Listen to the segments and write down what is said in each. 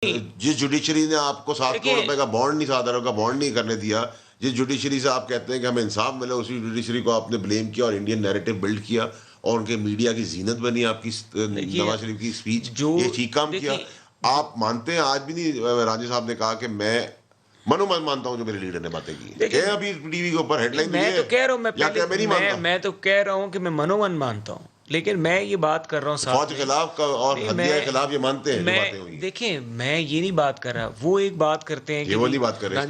जिस जुडिशरी ने आपको 7 करोड़ रुपए का बॉन्ड नहीं, 7 अरब का बॉन्ड नहीं करने दिया, जिस जुडिशरी से आप कहते हैं कि हमें इंसाफ मिला, उसी जुडिशरी को आपने ब्लेम किया और इंडियन नैरेटिव बिल्ड किया और उनके मीडिया की जीनत बनी आपकी नवाज शरीफ की स्पीच, ये ठीक काम किया। आप मानते हैं, आज भी नहीं राजे साहब ने कहा कि मैं मनोमन मानता हूं जो मेरे लीडर ने बातें की है, अभी टीवी के ऊपर हेडलाइन मैं तो कह रहा हूं, मैं तो कह रहा हूं कि मैं मनोमन मानता हूं, लेकिन मैं ये बात कर रहा हूँ फौज के खिलाफ और हदिया के खिलाफ ये मानते हैं, बातें हुई। देखिए मैं ये नहीं बात कर रहा, वो एक बात करते हैं कि वो नहीं बात कर रहे,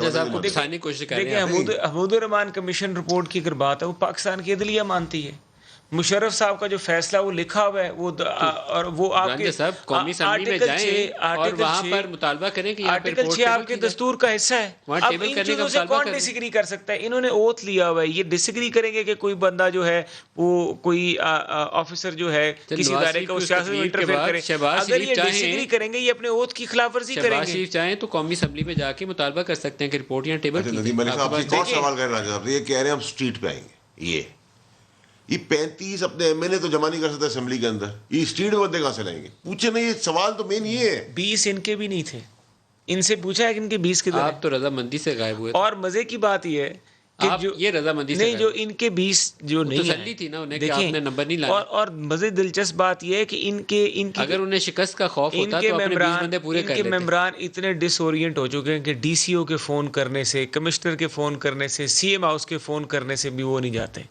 देखिए हमीदुर रहमान कमीशन रिपोर्ट की अगर बात है, वो पाकिस्तान की अदलिया मानती है। मुशर्रफ साहब का जो फैसला वो लिखा हुआ है, वो और वो आपके साहब कौमी असेंबली में जाएं और वहां पर मुतालबा करें कि आर्टिकल 6 आपके दस्तूर का हिस्सा है। अब इन चीजों से कौन डिसएग्री कर सकता है? इन्होंने ओथ लिया हुआ है, ये डिसएग्री करेंगे कि कोई बंदा जो है वो कोई ऑफिसर जो है किसी इदारे का सियासत में इंटरफेयर करे। अगर ये डिसएग्री करेंगे, ये अपने ओथ की खिलाफवर्जी करेंगे। शहबाज शरीफ चाहें तो कौमी असेंबली में जाके मुतालबा कर सकते हैं कि रिपोर्ट यहाँ टेबल की। नदीम मलिक साहब एक और सवाल कर रहे हैं, ये कह रहे हैं हम स्ट्रीट पे आएंगे, ये 35 अपने एमएलए तो जमा नहीं कर सकते असेंबली के अंदर, ये स्ट्रीट में बंदे कहां से लाएंगे? पूछे नहीं, ये सवाल तो मेन ये है। 20 इनके भी नहीं थे, इनसे पूछा है कि इनके 20 किधर? आप तो रजामंदी से गायब हुए। और मजे की बात ये है कि जो ये रजामंदी से नहीं, जो इनके 20 जो नहीं तसल्ली थी ना उन्हें कि आपने नंबर नहीं लाया। और मजे दिलचस्प बात ये है कि इनके अगर उन्हें शिकस्त का खौफ होता तो अपने 20 बंदे पूरे कर लेते। इनके मेंबरान इतने डिसओरिएंट हो चुके हैं कि डीसीओ के फोन करने से, कमिश्नर के फोन करने से, सीएम हाउस के फोन करने से भी वो नहीं जाते।